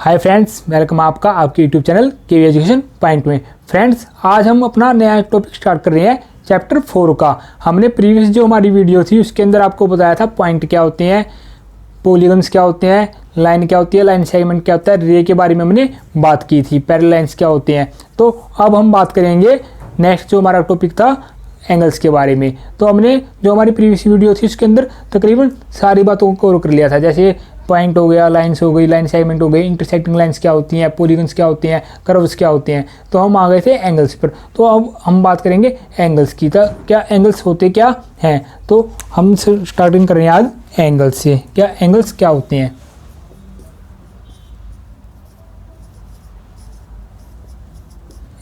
Hi friends, welcome आपका आपके YouTube channel के एजुकेशन पॉइंट में। फ्रेंड्स, आज हम अपना नया टॉपिक स्टार्ट कर रहे हैं चैप्टर 4 का। हमने प्रीवियस जो हमारी वीडियो थी उसके अंदर आपको बताया था पॉइंट क्या होते हैं, पॉलीगन्स क्या होते हैं, लाइन क्या होती है, लाइन सेगमेंट क्या होता है, रे के बारे में हमने बात की थी, पैरेलल लाइन्स क्या होते हैं। तो अब हम बात करेंगे नेक्स्ट जो हमारा टॉपिक था एंगल्स के बारे में। तो हमने जो हमारी प्रीवियस वीडियो थी उसके अंदर तकरीबन सारी बातों को कवर कर लिया था, जैसे पॉइंट हो गया, लाइंस हो गई, लाइन सेगमेंट हो गई, इंटरसेक्टिंग लाइंस क्या होती हैं, पॉलीगन्स क्या होते हैं, कर्व्स क्या होते हैं। तो हम आ गए थे एंगल्स पर। तो अब हम बात करेंगे एंगल्स की। तो क्या एंगल्स होते क्या हैं, तो हम स्टार्टिंग कर रहे हैं आज एंगल्स से। क्या एंगल्स क्या होते हैं?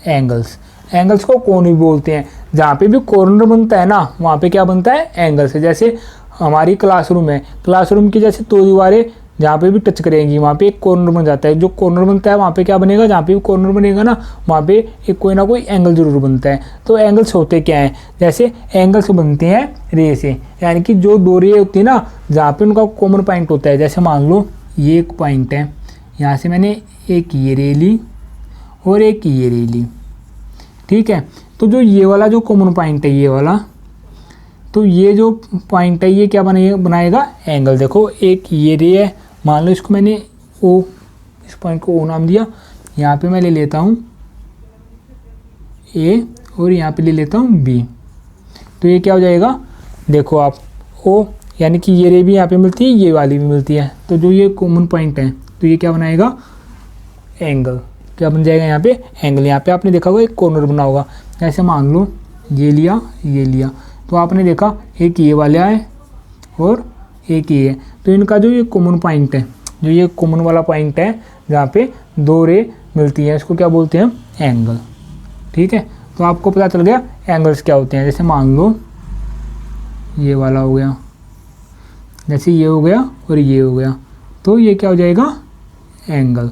एंगल्स को कोण भी बोलते हैं। जहाँ पे भी कॉर्नर बनता है ना, वहाँ पे क्या बनता है? एंगल्स है। जैसे हमारी क्लासरूम है, क्लासरूम की जैसे 2 दीवारें जहाँ पे भी टच करेंगी वहाँ पे एक कॉर्नर बन जाता है। जो कॉर्नर बनता है वहाँ पे क्या बनेगा? जहाँ पे भी कॉर्नर बनेगा ना, वहाँ पे एक कोई ना कोई एंगल जरूर बनता है। तो एंगल्स होते क्या हैं? जैसे एंगल्स बनते हैं रे से, यानी कि जो 2 रे होती है ना, जहाँ पे उनका कॉमन पॉइंट होता है। जैसे मान लो ये एक पॉइंट है, यहाँ से मैंने एक ये रे ली और एक ये रे ली, ठीक है। तो जो ये वाला जो कॉमन पॉइंट है, ये वाला, तो ये जो पॉइंट है ये क्या बनाएगा? एंगल। देखो एक ये रे है, मान लो इसको मैंने ओ, इस पॉइंट को ओ नाम दिया। यहाँ पे मैं ले लेता हूँ ए और यहाँ पे ले लेता हूँ बी। तो ये क्या हो जाएगा? देखो आप ओ, यानी कि ये रे भी यहाँ पे मिलती है, ये वाली भी मिलती है। तो जो ये कॉमन पॉइंट है तो ये क्या बनाएगा? एंगल। क्या बन जाएगा यहाँ पे? एंगल। यहाँ पे आपने देखा होगा एक कॉर्नर बना होगा। ऐसे मान लो ये लिया, ये लिया, तो आपने देखा एक ये वाला है और एक ये है। तो इनका जो ये कॉमन पॉइंट है, जो ये कॉमन वाला पॉइंट है जहाँ पे 2 रे मिलती है, इसको क्या बोलते हैं? एंगल। ठीक है, तो आपको पता चल गया एंगल्स क्या होते हैं। जैसे मान लो ये वाला हो गया, जैसे ये हो गया और ये हो गया, तो ये क्या हो जाएगा? एंगल।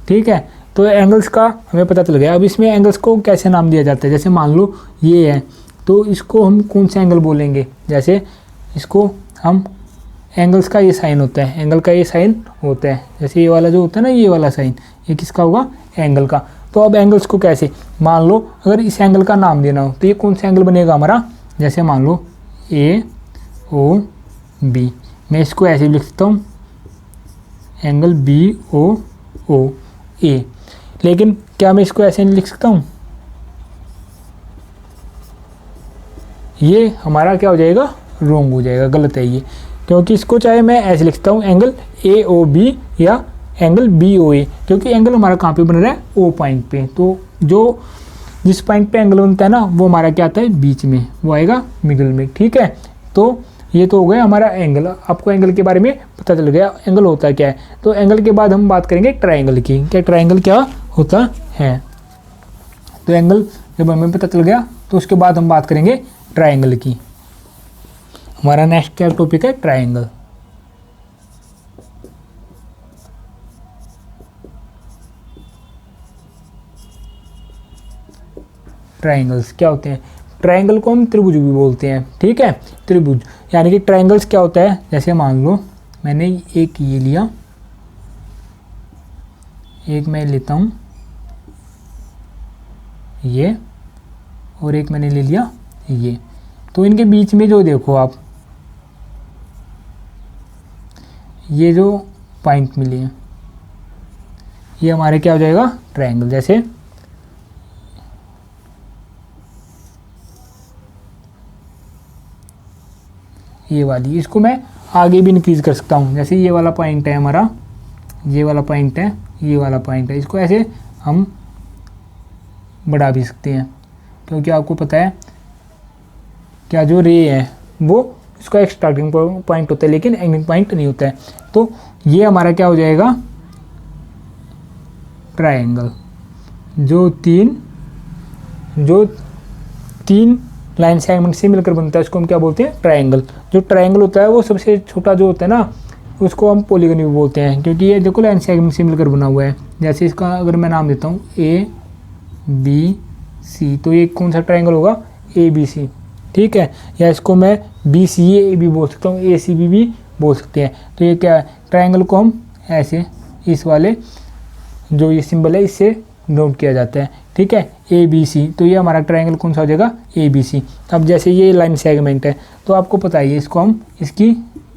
ठीक है, तो एंगल्स का हमें पता चल गया। अब इसमें एंगल्स को कैसे नाम दिया जाता है? जैसे मान लो ये है, तो इसको हम कौन सा एंगल बोलेंगे? जैसे इसको हम, एंगल्स का ये साइन होता है, एंगल का ये साइन होता है। जैसे ये वाला जो होता है ना, ये वाला साइन, ये किसका होगा? एंगल का। तो अब एंगल्स को कैसे, मान लो अगर इस एंगल का नाम देना हो तो ये कौन सा एंगल बनेगा हमारा? जैसे मान लो ए ओ बी, मैं इसको ऐसे लिख सकता हूँ, एंगल बी ओ ओ ए। लेकिन क्या मैं इसको ऐसे नहीं लिख सकता हूँ? ये हमारा क्या हो जाएगा? रॉन्ग हो जाएगा, गलत है ये। क्योंकि इसको चाहे मैं ऐसे लिखता हूँ, एंगल ए ओ बी या एंगल बी ओ ए, क्योंकि एंगल हमारा कहाँ पे बन रहा है? ओ पॉइंट पे। तो जो जिस पॉइंट पे एंगल बनता है ना, वो हमारा क्या आता है? बीच में, वो आएगा मिडिल में। ठीक है, तो ये तो हो गया हमारा एंगल। आपको एंगल के बारे में पता चल गया एंगल होता क्या है। तो एंगल के बाद हम बात करेंगे ट्रायंगल की। क्या ट्रायंगल क्या होता है? तो एंगल जब हमें पता चल गया तो उसके बाद हम बात करेंगे ट्रायंगल की। हमारा नेक्स्ट क्या टॉपिक है? ट्रायंगल। ट्रायंगल्स क्या होते हैं? ट्रायंगल को हम त्रिभुज भी बोलते हैं। ठीक है, त्रिभुज, यानी कि ट्रायंगल्स क्या होता है? जैसे मान लो मैंने एक ये लिया, एक मैं लेता हूँ ये, और एक मैंने ले लिया ये। तो इनके बीच में जो देखो आप, ये जो पॉइंट मिले हैं, ये हमारे क्या हो जाएगा? ट्रायंगल। जैसे ये वाली, इसको मैं आगे भी इंक्रीज कर सकता हूँ। जैसे ये वाला पॉइंट है हमारा, ये वाला पॉइंट है, ये वाला पॉइंट है, इसको ऐसे हम बढ़ा भी सकते हैं। क्योंकि आपको पता है क्या, जो रे है वो इसका एक स्टार्टिंग पॉइंट होता है लेकिन एंडिंग पॉइंट नहीं होता है। तो ये हमारा क्या हो जाएगा? ट्रायंगल। जो तीन लाइन सेगमेंट से मिलकर बनता है उसको हम क्या बोलते हैं? ट्रायंगल। जो ट्रायंगल होता है वो सबसे छोटा जो होता है ना, उसको हम पॉलीगन भी बोलते हैं, क्योंकि ये देखो लाइन सेगमेंट से मिलकर बना हुआ है। जैसे इसका अगर मैं नाम देता हूँ ए बी सी, तो ये कौन सा ट्रायंगल होगा? A B C. ठीक है, या इसको मैं बी सी ए भी बोल सकता हूँ, ए सी बी भी बोल सकते हैं। तो ये क्या है? ट्रायंगल को हम ऐसे इस वाले जो ये सिंबल है इससे नोट किया जाता है, ठीक है, ABC। तो ये हमारा ट्रायंगल कौन सा हो जाएगा, ABC। अब जैसे ये लाइन सेगमेंट है तो आपको पता है इसको हम इसकी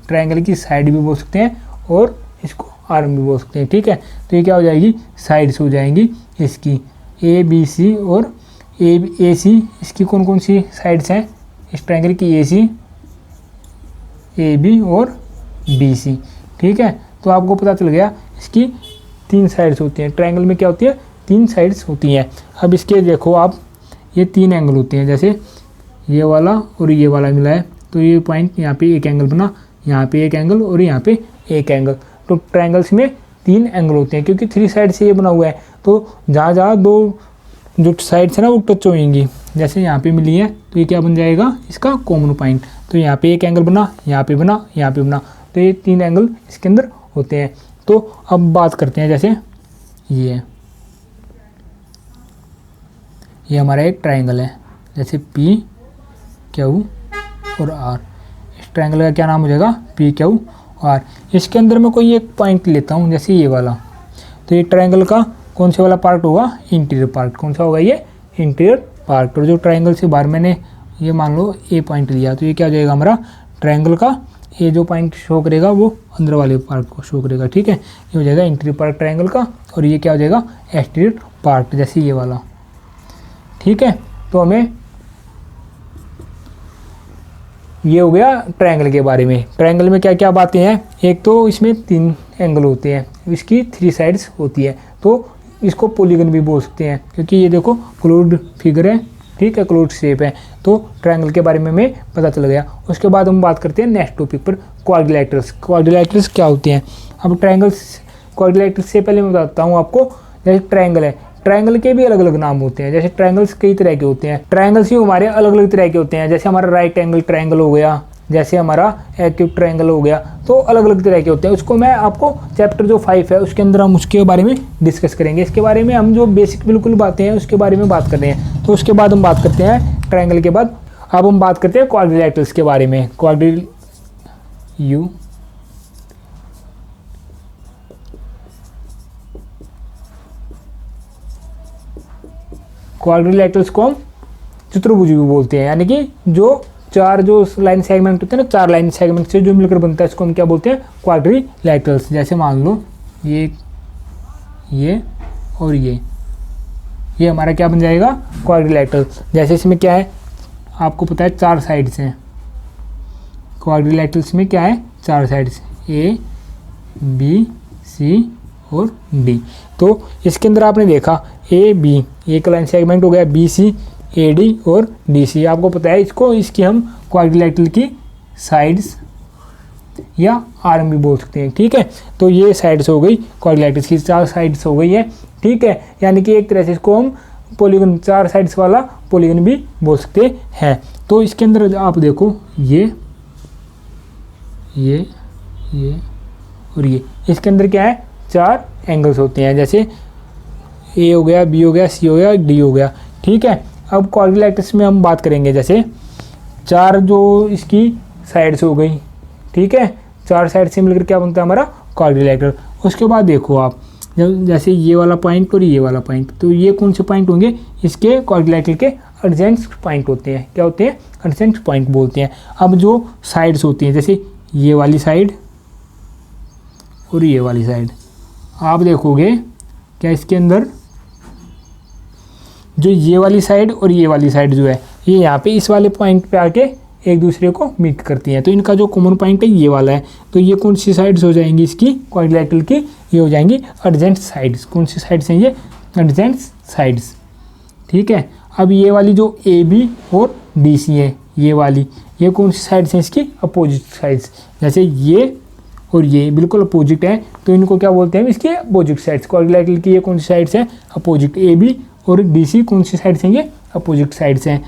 ट्रायंगल की साइड भी बोल सकते हैं और इसको आर्म भी बोल सकते हैं, ठीक है। तो ये क्या हो जाएगी, साइड्स हो जाएंगी इसकी ABC और AC। इसकी कौन कौन सी साइड्स हैं इस ट्रायंगल की, AC, AB और BC, ठीक है। तो आपको पता चल गया इसकी 3 साइड्स होती हैं, ट्रायंगल में क्या होती है, 3 साइड्स होती हैं। अब इसके देखो आप, ये 3 एंगल होते हैं, जैसे ये वाला और ये वाला मिला है तो ये पॉइंट यहाँ पे एक एंगल बना, यहाँ पे एक एंगल और यहाँ पे एक एंगल। तो ट्रायंगल्स में 3 एंगल होते हैं क्योंकि 3 साइड से ये बना हुआ है। तो जहाँ जहाँ 2 जो साइड्स है ना वो टच होंगी, जैसे यहाँ पे मिली है तो ये क्या बन जाएगा, इसका कॉमन पॉइंट। तो यहाँ पे एक एंगल बना, यहाँ पे बना, यहाँ पे बना, तो ये 3 एंगल इसके अंदर होते हैं। तो अब बात करते हैं, जैसे ये हमारा एक ट्रायंगल है, जैसे PQ और R। इस ट्रायंगल का क्या नाम हो जाएगा, PQ R। इसके अंदर मैं कोई एक पॉइंट लेता हूँ, जैसे ये वाला। तो ये ट्रायंगल का कौन से वाला पार्ट होगा, इंटीरियर पार्ट। कौन सा होगा, ये इंटीरियर पार्ट। और जो ट्रायंगल से बाहर मैंने ये मान लो A पॉइंट लिया, तो ये क्या हो जाएगा हमारा ट्रायंगल का ये जो पॉइंट शो करेगा वो अंदर वाले पार्ट को शो करेगा, ठीक है। ये हो जाएगा इंटीरियर पार्ट ट्रायंगल का। और ये क्या हो जाएगा, एक्सटीरियर पार्ट, जैसे ये वाला, ठीक है। तो हमें ये हो गया ट्रायंगल के बारे में। ट्रायंगल में क्या क्या बातें हैं, एक तो इसमें 3 एंगल होते हैं, इसकी 3 साइड्स होती है। तो इसको पॉलीगन भी बोल सकते हैं क्योंकि ये देखो क्लोज्ड फिगर है, ठीक है, क्लोज्ड शेप है। तो ट्रायंगल के बारे में हमें पता चल गया। उसके बाद हम बात करते हैं नेक्स्ट टॉपिक पर, क्वाड्रिलैटरल्स। क्वाड्रिलैटरल्स क्या होते हैं। अब ट्रायंगल्स, क्वाड्रिलैटरल्स से पहले मैं बताता हूँ आपको, जैसे ट्रायंगल है, ट्रायंगल के भी अलग अलग नाम होते हैं। जैसे ट्रायंगल्स कई तरह के होते हैं, ट्रायंगल्स ही हमारे अलग अलग तरह के होते हैं। जैसे हमारा राइट एंगल ट्रायंगल हो गया, जैसे हमारा एक्यूट ट्रायंगल हो गया, तो अलग अलग तरह के होते हैं। उसको मैं आपको चैप्टर जो 5 है उसके अंदर हम उसके बारे में डिस्कस करेंगे। इसके बारे में हम जो बेसिक बिल्कुल बातें हैं उसके बारे में बात कर रहे हैं। तो उसके बाद हम बात करते हैं ट्रायंगल के बाद। अब हम बात करते हैं क्वाड्रिलैटरल्स के बारे में। क्वाड्रिलैटरल्स को हम चतुर्भुज भी बोलते हैं, यानी कि जो 4 जो लाइन सेगमेंट होते हैं ना, 4 लाइन सेगमेंट से जो मिलकर बनता है, इसको हम क्या बोलते हैं, क्वाड्रिलैटरल्स। जैसे मान लो ये और ये हमारा क्या बन जाएगा, क्वाड्रिलैटरल। जैसे इसमें क्या है, आपको पता है 4 साइड्स हैं। क्वाड्रिलैटरल्स में क्या है, 4 साइड्स, A, B, C और D। तो इसके अंदर आपने देखा AB एक लाइन सेगमेंट हो गया, BC, AD और DC। आपको पता है इसको, इसकी हम क्वाड्रिलैटरल की साइड्स या आर्म भी बोल सकते हैं, ठीक है। तो ये साइड्स हो गई क्वाड्रिलैटरल्स की, 4 साइड्स हो गई है, ठीक है। यानी कि एक तरह से इसको हम पॉलीगन, 4 साइड्स वाला पॉलीगन भी बोल सकते हैं। तो इसके अंदर आप देखो ये और ये, इसके अंदर क्या है, 4 एंगल्स होते हैं। जैसे A हो गया, B हो गया, C हो गया, D हो गया, ठीक है। अब क्वाड्रिलैटरल्स में हम बात करेंगे, जैसे 4 जो इसकी साइड्स हो गई, ठीक है, 4 साइड से मिलकर क्या बनता है हमारा क्वाड्रिलैटरल। उसके बाद देखो आप, जैसे ये वाला पॉइंट और ये वाला पॉइंट, तो ये कौन से पॉइंट होंगे, इसके क्वाड्रिलैटरल के एडजेंट पॉइंट होते हैं। क्या होते हैं, एडजेंट पॉइंट बोलते हैं। अब जो साइड्स होती हैं, जैसे ये वाली साइड और ये वाली साइड, आप देखोगे क्या इसके अंदर जो ये वाली साइड और ये वाली साइड जो है, ये यहाँ पे इस वाले पॉइंट पे आके एक दूसरे को मीट करती हैं। तो इनका जो कॉमन पॉइंट है ये वाला है। तो ये कौन सी साइड्स हो जाएंगी इसकी क्वाड्रिलैटरल की, ये हो जाएंगी एडजेंट साइड्स। कौन सी साइड्स हैं ये, एडजेंट साइड्स, ठीक है। अब ये वाली जो AB और DC है, ये वाली, ये कौन सी साइड्स हैं इसकी, अपोजिट साइड्स। जैसे ये और ये बिल्कुल अपोजिट है, तो इनको क्या बोलते हैं, इसके अपोजिट साइड्स। क्वाड्रिलैटरल की ये कौन सी साइड्स हैं, अपोजिट। AB और DC कौन सी साइड्स हैं, ये अपोजिट साइड्स हैं।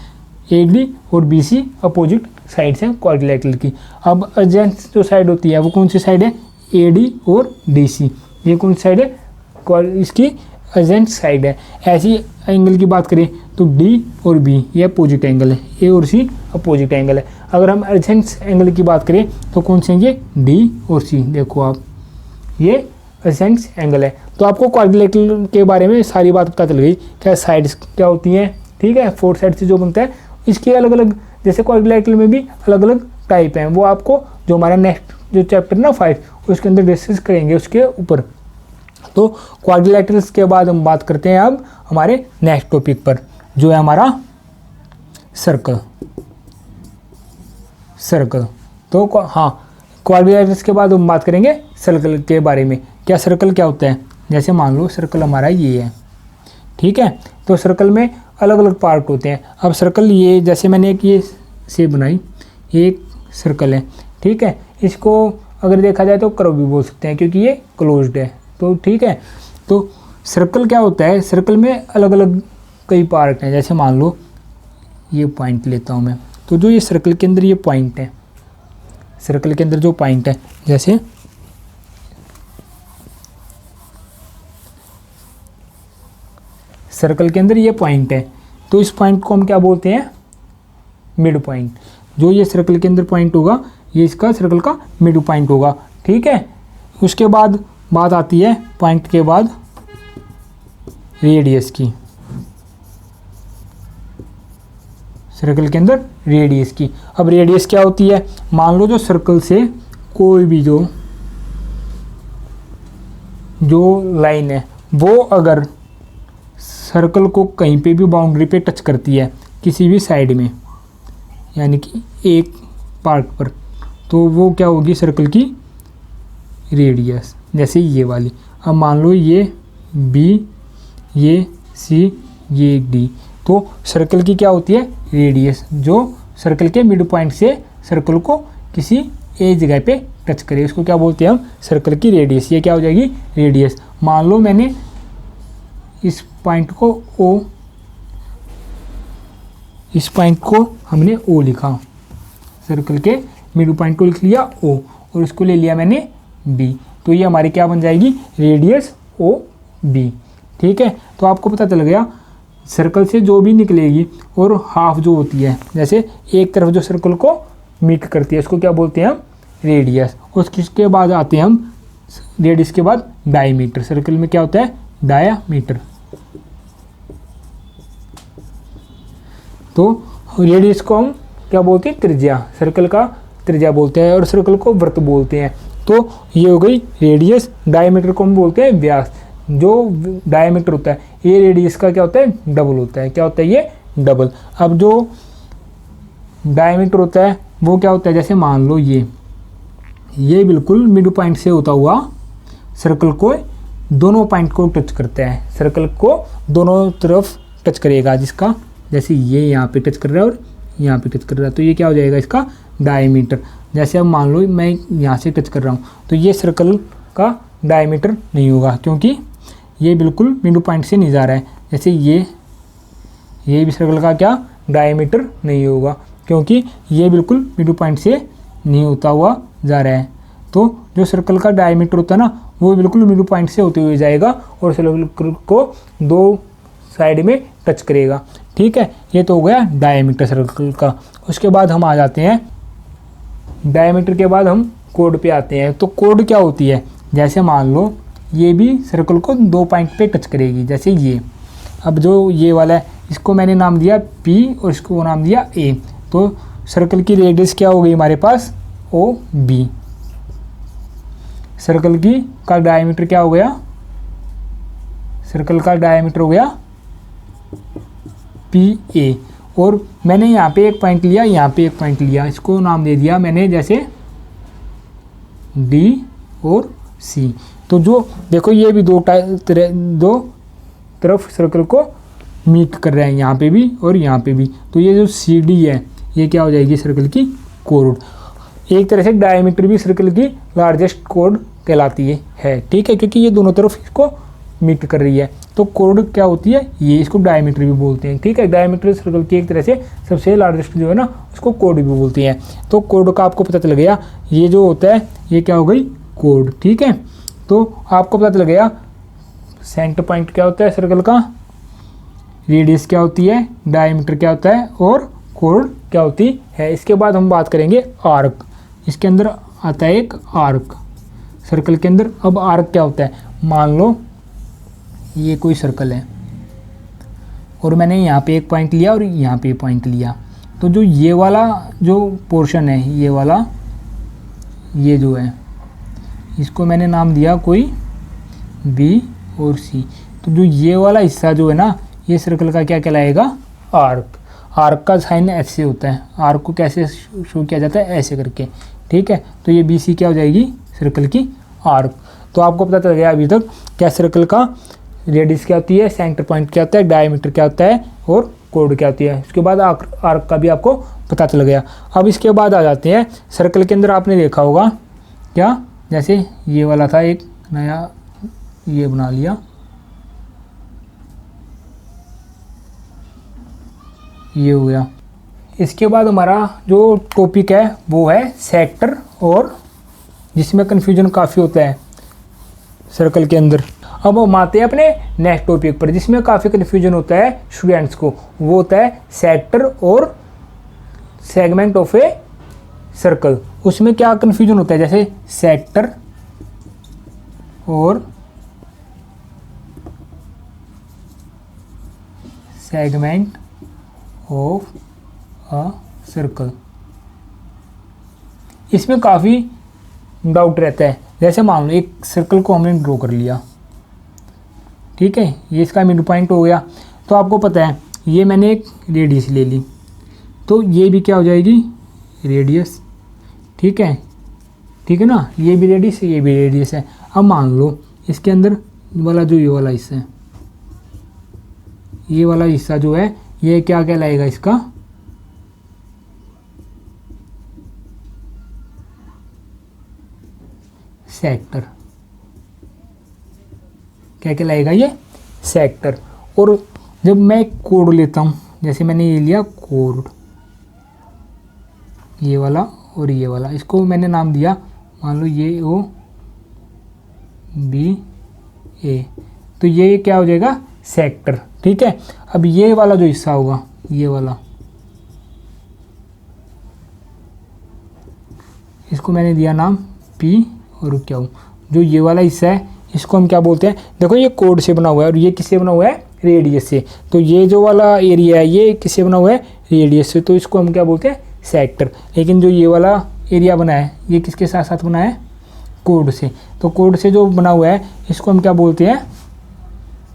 AD और BC अपोजिट साइड्स हैं क्वाड्रिलैटरल की। अब एडजेंट जो साइड होती है वो कौन सी साइड है, AD और DC। ये कौन सी साइड है, इसकी एडजेंट साइड है। ऐसी एंगल की बात करें तो D और B ये अपोजिट एंगल है, A और C अपोजिट एंगल है। अगर हम एडजेंट एंगल की बात करें तो कौन से हैं ये, D और C। देखो आप, ये एडजेंट एंगल है। तो आपको क्वाड्रिलेटरल के बारे में सारी बात पता चल गई, क्या साइड्स क्या होती हैं, ठीक है, 4 साइड से जो बनता है इसके अलग अलग, जैसे क्वाड्रिलेटरल में भी अलग अलग टाइप हैं, वो आपको जो हमारा नेक्स्ट जो चैप्टर ना 5 उसके अंदर डिस्कस करेंगे उसके ऊपर। तो क्वाड्रिलेटरल्स के बाद हम बात करते हैं अब हमारे नेक्स्ट टॉपिक पर, जो है हमारा सर्कल। सर्कल तो हाँ, क्वाड्रिलेटरल्स के बाद हम बात करेंगे सर्कल के बारे में। क्या सर्कल क्या होता है, जैसे मान लो सर्कल हमारा ये है, ठीक है, तो सर्कल में अलग अलग पार्ट होते हैं। अब सर्कल ये जैसे मैंने एक ये शेप बनाई, ये एक सर्कल है, ठीक है, इसको अगर देखा जाए तो कर्व भी बोल सकते हैं क्योंकि ये क्लोज्ड है, तो ठीक है। तो सर्कल क्या होता है, सर्कल में अलग अलग कई पार्ट हैं, जैसे मान लो ये पॉइंट लेता हूँ मैं, तो जो ये सर्कल के अंदर ये पॉइंट है, सर्कल के अंदर जो पॉइंट है, जैसे सर्कल के अंदर ये पॉइंट है, तो इस पॉइंट को हम क्या बोलते हैं, मिड पॉइंट। जो ये सर्कल के अंदर पॉइंट होगा ये इसका सर्कल का मिड पॉइंट होगा, ठीक है। उसके बाद बात आती है पॉइंट के बाद रेडियस की, सर्कल के अंदर रेडियस की। अब रेडियस क्या होती है, मान लो जो सर्कल से कोई भी जो लाइन है वो अगर सर्कल को कहीं पे भी बाउंड्री पे टच करती है किसी भी साइड में, यानी कि एक पार्ट पर, तो वो क्या होगी सर्कल की रेडियस, जैसे ये वाली। अब मान लो ये बी, ये सी, ये डी, तो सर्कल की क्या होती है रेडियस, जो सर्कल के मिड पॉइंट से सर्कल को किसी एक जगह पे टच करे, उसको क्या बोलते हैं हम, सर्कल की रेडियस। ये क्या हो जाएगी रेडियस। मान लो मैंने इस पॉइंट को ओ, इस पॉइंट को हमने ओ लिखा, सर्कल के मिड पॉइंट को लिख लिया ओ, और इसको ले लिया मैंने बी, तो ये हमारी क्या बन जाएगी रेडियस ओ बी, ठीक है। तो आपको पता चल गया सर्कल से जो भी निकलेगी और हाफ जो होती है, जैसे एक तरफ जो सर्कल को मीट करती है उसको क्या बोलते हैं हम रेडियस। उसके बाद आते हैं हम रेडियस के बाद डायमीटर। सर्कल में क्या होता है डायामीटर, तो रेडियस को हम क्या बोलते हैं त्रिज्या, सर्कल का त्रिज्या बोलते हैं, और सर्कल को वृत्त बोलते हैं। तो ये हो गई रेडियस। डायमीटर को हम बोलते हैं व्यास। जो डायमीटर होता है ये रेडियस का क्या होता है डबल होता है, क्या होता है ये डबल। अब जो डायमीटर होता है वो क्या होता है, जैसे मान लो ये बिल्कुल मिड पॉइंट से होता हुआ सर्कल को दोनों पॉइंट को टच करता है, सर्कल को दोनों तरफ टच करेगा, जिसका जैसे ये यहाँ पे टच कर रहा है और यहाँ पे टच कर रहा है, तो ये क्या हो जाएगा इसका डायमीटर। जैसे अब मान लो मैं यहाँ से टच कर रहा हूँ तो ये सर्कल का डायमीटर नहीं होगा क्योंकि ये बिल्कुल मिड पॉइंट से नहीं जा रहा है। जैसे ये भी सर्कल का क्या डायमीटर नहीं होगा क्योंकि ये बिल्कुल मिड पॉइंट से नहीं होता हुआ जा रहा है। तो जो सर्कल का डायमीटर होता है ना वो बिल्कुल मिड पॉइंट से होते हुए जाएगा और सर्कल को दो साइड में टच करेगा, ठीक है। ये तो हो गया डायमीटर सर्कल का। उसके बाद हम आ जाते हैं डायमीटर के बाद हम कोड पे आते हैं। तो कोड क्या होती है, जैसे मान लो ये भी सर्कल को दो पॉइंट पे टच करेगी, जैसे ये। अब जो ये वाला है इसको मैंने नाम दिया P और इसको नाम दिया A। तो सर्कल की रेडियस क्या हो गई हमारे पास OB। सर्कल की का डायमीटर क्या हो गया, सर्कल का डायमीटर हो गया PA। और मैंने यहाँ पे एक पॉइंट लिया, यहाँ पे एक पॉइंट लिया, इसको नाम दे दिया मैंने जैसे D और C। तो जो देखो ये भी दो तरफ सर्कल को मीट कर रहे हैं, यहाँ पे भी और यहाँ पे भी। तो ये जो CD है ये क्या हो जाएगी सर्कल की कोड। एक तरह से डायमीटर भी सर्कल की लार्जेस्ट कोड कहलाती है, ठीक है, क्योंकि ये दोनों तरफ इसको मीट कर रही है। तो कोड क्या होती है ये, इसको डायमीटर भी बोलते हैं, ठीक है। डायमीटर सर्कल की एक तरह से सबसे लार्जेस्ट जो है ना उसको कोड भी बोलती हैं। तो कोड का आपको पता चल गया, ये जो होता है ये क्या हो गई कोड, ठीक है। तो आपको पता चल गया सेंटर पॉइंट क्या होता है सर्कल का, रेडियस क्या होती है, डायमीटर क्या होता है और कोड क्या होती है। इसके बाद हम बात करेंगे आर्क। इसके अंदर आता है एक आर्क सर्कल के अंदर। अब आर्क क्या होता है, मान लो ये कोई सर्कल है और मैंने यहाँ पे एक पॉइंट लिया और यहाँ पे पॉइंट लिया, तो जो ये वाला जो पोर्शन है, ये वाला, ये जो है, इसको मैंने नाम दिया कोई बी और सी। तो जो ये वाला हिस्सा जो है ना, ये सर्कल का क्या कहलाएगा? आर्क। आर्क का साइन ऐसे होता है। आर्क को कैसे शो किया जाता है? ऐसे करके, ठीक है। तो ये बी सी क्या हो जाएगी? सर्कल की आर्क। तो आपको पता चल गया अभी तक क्या सर्कल का रेडियस क्या होती है, सेंटर पॉइंट क्या होता है, डायमीटर क्या होता है और कोड क्या होती है। उसके बाद आर्क का भी आपको पता चल गया। अब इसके बाद आ जाते हैं सर्कल के अंदर। आपने देखा होगा क्या, जैसे ये वाला था, एक नया ये बना लिया, ये हो गया। इसके बाद हमारा जो टॉपिक है वो है सेक्टर, और जिसमें कन्फ्यूजन काफ़ी होता है सर्कल के अंदर। अब हम आते हैं अपने नेक्स्ट टॉपिक पर, जिसमें काफ़ी कन्फ्यूजन होता है स्टूडेंट्स को। वो होता है सेक्टर और सेगमेंट ऑफ ए सर्कल। उसमें क्या कन्फ्यूजन होता है? जैसे सेक्टर और सेगमेंट ऑफ अ सर्कल, इसमें काफ़ी डाउट रहता है। जैसे मान लो एक सर्कल को हमने ड्रॉ कर लिया, ठीक है, ये इसका मिड पॉइंट हो गया। तो आपको पता है ये मैंने एक रेडियस ले ली, तो ये भी क्या हो जाएगी? रेडियस, ठीक है, ठीक है ना। ये भी रेडियस है, ये भी रेडियस है। अब मान लो इसके अंदर वाला जो ये वाला हिस्सा है, ये वाला हिस्सा जो है, ये क्या कहलाएगा? इसका सेक्टर। क्या कहलाएगा? ये सेक्टर। और जब मैं कोड लेता हूँ, जैसे मैंने ये लिया कोड, ये वाला और ये वाला, इसको मैंने नाम दिया, मान लो ये ओ बी ए, तो ये क्या हो जाएगा? सेक्टर, ठीक है। अब ये वाला जो हिस्सा होगा, ये वाला, इसको मैंने दिया नाम पी और क्यू। जो ये वाला हिस्सा है इसको हम क्या बोलते हैं? देखो ये कोड से बना हुआ है और ये किससे बना हुआ है? रेडियस से। तो ये जो वाला एरिया है ये किससे बना हुआ है? रेडियस से। तो इसको हम क्या बोलते हैं? सेक्टर। लेकिन जो ये वाला एरिया बना है ये किसके साथ साथ बना है? कोड से। तो कोड से जो बना हुआ है इसको हम क्या बोलते हैं?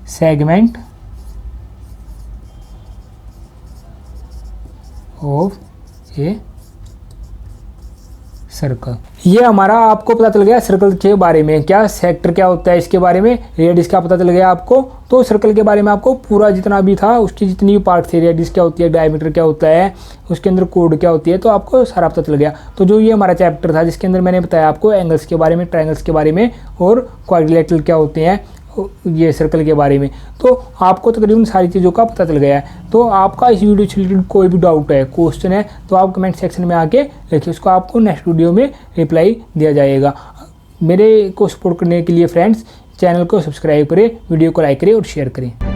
Segment of a circle. ये हमारा आपको पता चल गया सर्कल के बारे में, क्या सेक्टर क्या होता है इसके बारे में, रेडियस का पता चल गया आपको। तो सर्कल के बारे में आपको पूरा जितना भी था, उसकी जितनी भी पार्ट थे, रेडियस क्या होती है, डायमीटर क्या होता है, उसके अंदर कोड क्या होती है, तो आपको सारा पता चल गया। तो जो ये हमारा चैप्टर था जिसके अंदर मैंने बताया आपको एंगल्स के बारे में, ट्रायंगल्स के बारे में और क्वाड्रिलेटरल क्या होते हैं, ये सर्कल के बारे में, तो आपको तकरीबन सारी चीज़ों का पता चल गया है। तो आपका इस वीडियो से रिलेटेड कोई भी डाउट है, क्वेश्चन है, तो आप कमेंट सेक्शन में आके लिखिए, उसको आपको नेक्स्ट वीडियो में रिप्लाई दिया जाएगा। मेरे को सपोर्ट करने के लिए फ्रेंड्स चैनल को सब्सक्राइब करें, वीडियो को लाइक करें और शेयर करें।